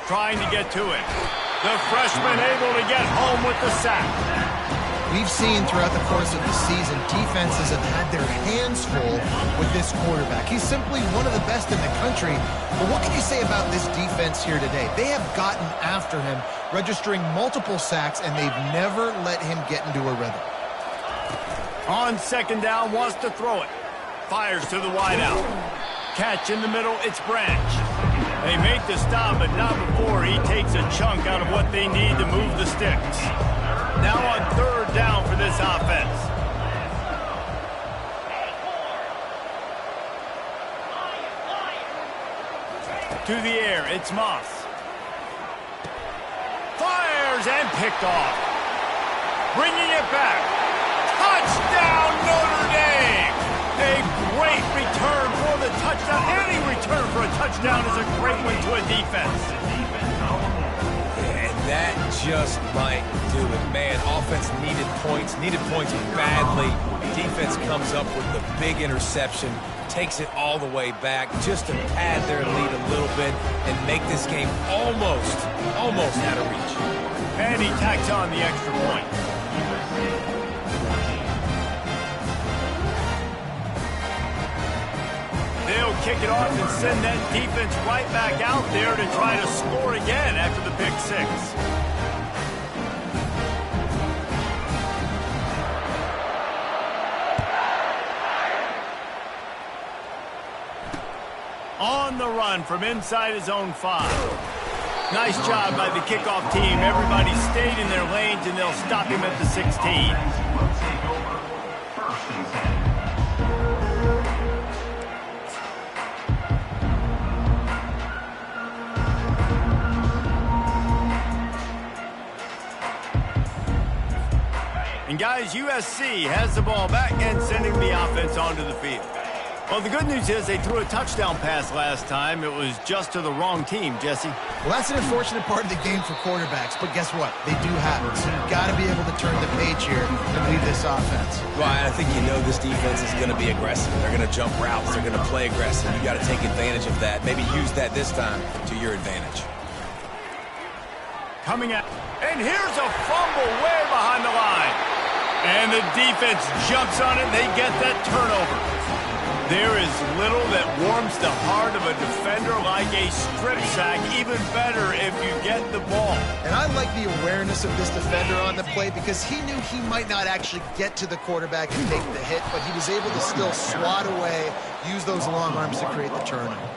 Trying to get to it. The freshman able to get home with the sack. We've seen throughout the course of the season, defenses have had their hands full with this quarterback. He's simply one of the best in the country. But what can you say about this defense here today? They have gotten after him, registering multiple sacks, and they've never let him get into a rhythm. On 2nd down, wants to throw it. Fires to the wideout. Catch in the middle, it's Branch. They make the stop, but not before he takes a chunk out of what they need to move the sticks. Now on 3rd down for this offense. To the air, it's Moss. Fires and picked off. Bringing it back. Touchdown, Notre Dame! A great return for the touchdown. Any return for a touchdown is a great one to a defense. That just might do it. Man, offense needed points badly. Defense comes up with the big interception, takes it all the way back just to pad their lead a little bit and make this game almost out of reach. And he tacks on the extra point. They'll kick it off and send that defense right back out there to try to score again after the pick 6. On the run from inside his own 5. Nice job by the kickoff team. Everybody stayed in their lanes, and they'll stop him at the 16. And guys, USC has the ball back and sending the offense onto the field. Well, the good news is they threw a touchdown pass last time. It was just to the wrong team, Jesse. Well, that's an unfortunate part of the game for quarterbacks, but guess what? They do have it, so you've got to be able to turn the page here and lead this offense. Well, I think you know this defense is going to be aggressive. They're going to jump routes. They're going to play aggressive. You got to take advantage of that. Maybe use that this time to your advantage. Coming out, and here's a fumble way behind the line. And the defense jumps on it, and they get that turnover. There is little that warms the heart of a defender like a strip sack. Even better if you get the ball. And I like the awareness of this defender on the play because he knew he might not actually get to the quarterback and make the hit, but he was able to still swat away, use those long arms to create the turnover.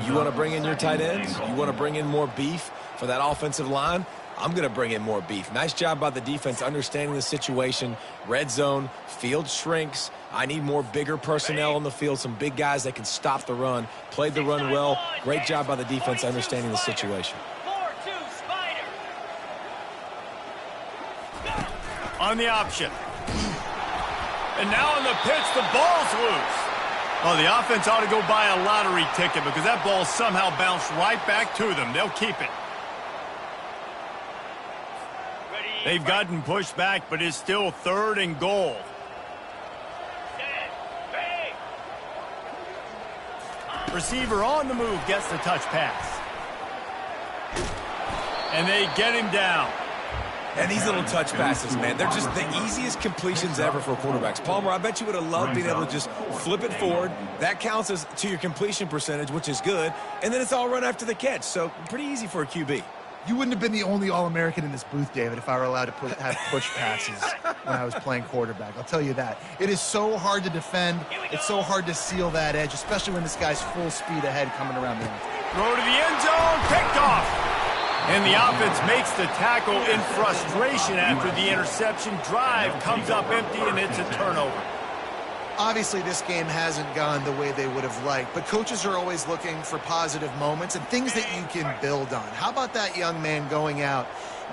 You want to bring in your tight ends? You want to bring in more beef for that offensive line? I'm going to bring in more beef. Nice job by the defense understanding the situation. Red zone, field shrinks. I need more bigger personnel on the field, some big guys that can stop the run. Played the run well. Great job by the defense understanding the situation. On the option. And now on the pitch, the ball's loose. Oh, the offense ought to go buy a lottery ticket because that ball somehow bounced right back to them. They'll keep it. They've gotten pushed back, but it's still 3rd and goal. Receiver on the move gets the touch pass. And they get him down. And these little touch passes, man, they're just the easiest completions ever for quarterbacks. Palmer, I bet you would have loved being able to just flip it forward. That counts as to your completion percentage, which is good. And then it's all run after the catch. So pretty easy for a QB. You wouldn't have been the only All-American in this booth, David, if I were allowed to have push passes when I was playing quarterback. I'll tell you that. It is so hard to defend. It's so hard to seal that edge, especially when this guy's full speed ahead coming around the end. Throw to the end zone, picked off. And the offense makes the tackle in frustration after the interception. Drive comes up empty, and it's a turnover. Obviously, this game hasn't gone the way they would have liked, but coaches are always looking for positive moments and things that you can build on. How about that young man going out,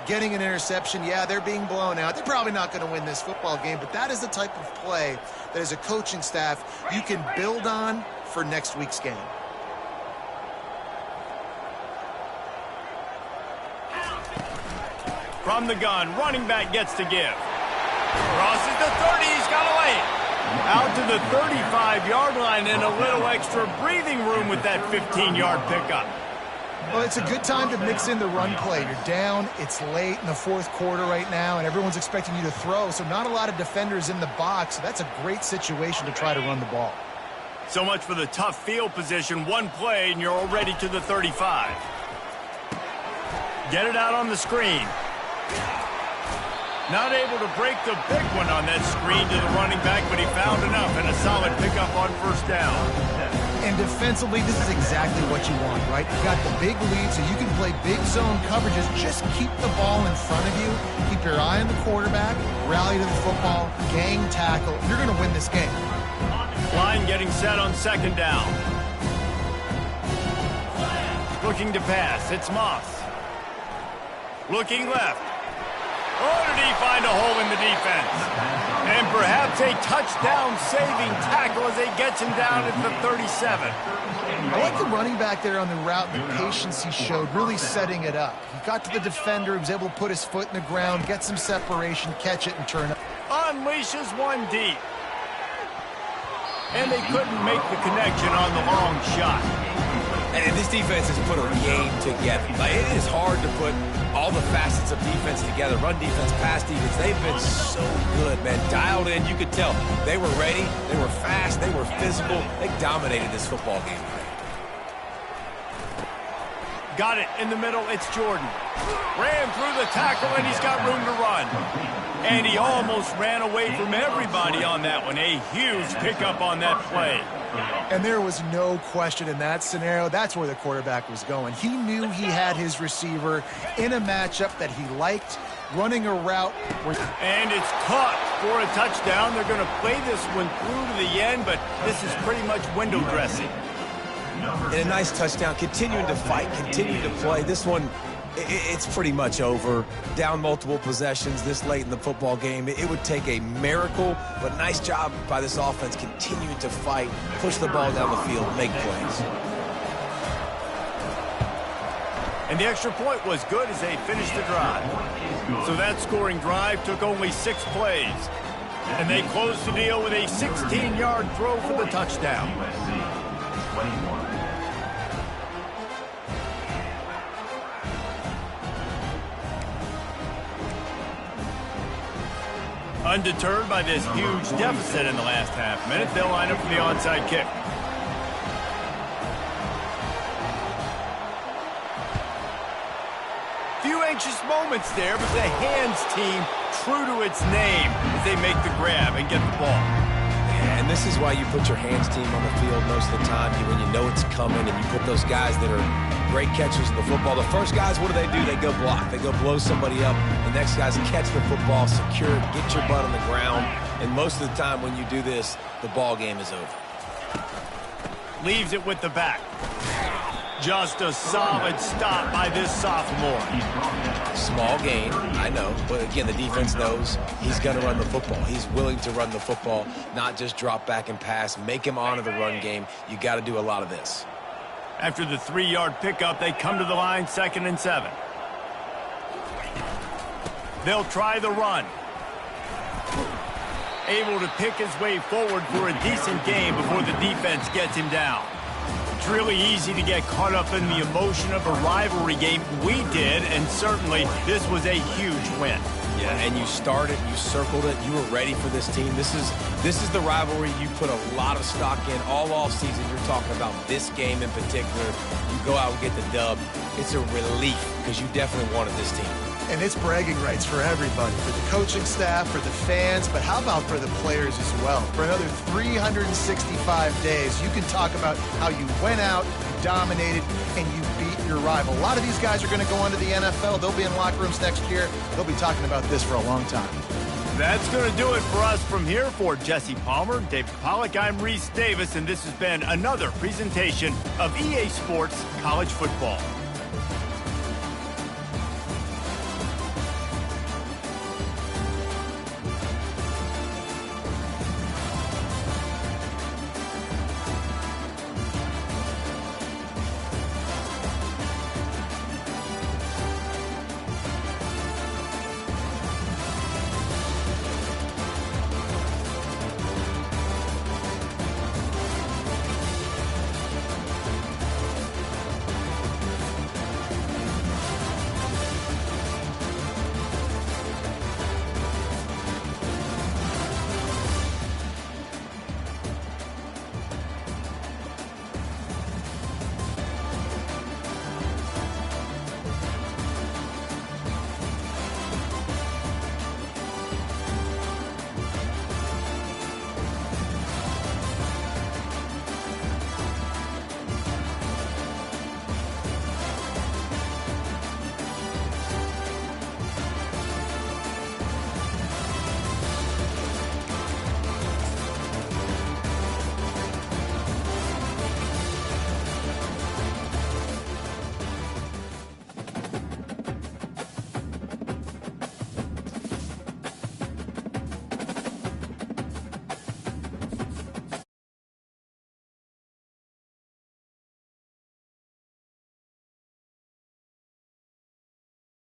getting an interception? Yeah, they're being blown out. They're probably not going to win this football game, but that is the type of play that as a coaching staff you can build on for next week's game. From the gun, running back gets to give. Crosses the 30, he's got to lay it. Out to the 35-yard line and a little extra breathing room with that 15-yard pickup. Well, it's a good time to mix in the run play. You're down, it's late in the fourth quarter right now, and everyone's expecting you to throw, so not a lot of defenders in the box. So that's a great situation to try to run the ball. So much for the tough field position. One play, and you're already to the 35. Get it out on the screen. Not able to break the big one on that screen to the running back, but he found enough and a solid pickup on first down. And defensively, this is exactly what you want, right? You've got the big lead, so you can play big zone coverages. Just keep the ball in front of you. Keep your eye on the quarterback, rally to the football, gang tackle. You're going to win this game. Line getting set on second down. Looking to pass. It's Moss. Looking left. Oh, did he find a hole in the defense? And perhaps a touchdown-saving tackle as they gets him down at the 37. I like the running back there on the route, the patience he showed, really setting it up. He got to the defender, he was able to put his foot in the ground, get some separation, catch it, and turn it. Unleashes one deep. And they couldn't make the connection on the long shot. And this defense has put a game together. Like, it is hard to put all the facets of defense together. Run defense, pass defense. They've been so good, man. Dialed in. You could tell they were ready. They were fast. They were physical. They dominated this football game. Got it in the middle. It's Jordan. Ran through the tackle, and he's got room to run. And he almost ran away from everybody on that one. A huge pickup on that play. And there was no question in that scenario. That's where the quarterback was going. He knew he had his receiver in a matchup that he liked, running a route. And it's caught for a touchdown. They're going to play this one through to the end, but this is pretty much window dressing. And a nice touchdown, continuing to fight, continuing to play. This one, it's pretty much over. Down multiple possessions this late in the football game. It would take a miracle, but nice job by this offense continuing to fight, push the ball down the field, make plays. And the extra point was good as they finished the drive. So that scoring drive took only 6 plays. And they closed the deal with a 16-yard throw for the touchdown. Undeterred by this huge deficit in the last half minute, they'll line up for the onside kick. Few anxious moments there, but the hands team true to its name as they make the grab and get the ball. Yeah, and this is why you put your hands team on the field most of the time when you know it's coming, and you put those guys that are great catchers of the football. The first guys, what do? They go block. They go blow somebody up. The next guys catch the football, secure it, get your butt on the ground. And most of the time when you do this, the ball game is over. Leaves it with the back. Just a solid stop by this sophomore. Small gain, I know. But again, the defense knows he's going to run the football. He's willing to run the football, not just drop back and pass. Make him honor the run game. You got to do a lot of this. After the 3-yard pickup, they come to the line, 2nd and 7. They'll try the run. Able to pick his way forward for a decent game before the defense gets him down. It's really easy to get caught up in the emotion of a rivalry game. We did, and certainly this was a huge win. Yeah, and you started, you circled it, you were ready for this team. This is the rivalry you put a lot of stock in all off season. You're talking about this game in particular. You go out and get the dub. It's a relief because you definitely wanted this team. And it's bragging rights for everybody, for the coaching staff, for the fans, but how about for the players as well? For another 365 days, you can talk about how you went out, you dominated, and you beat your rival. A lot of these guys are going to go on to the NFL. They'll be in locker rooms next year. They'll be talking about this for a long time. That's going to do it for us from here. For Jesse Palmer, David Pollack, I'm Reese Davis, and this has been another presentation of EA Sports College Football.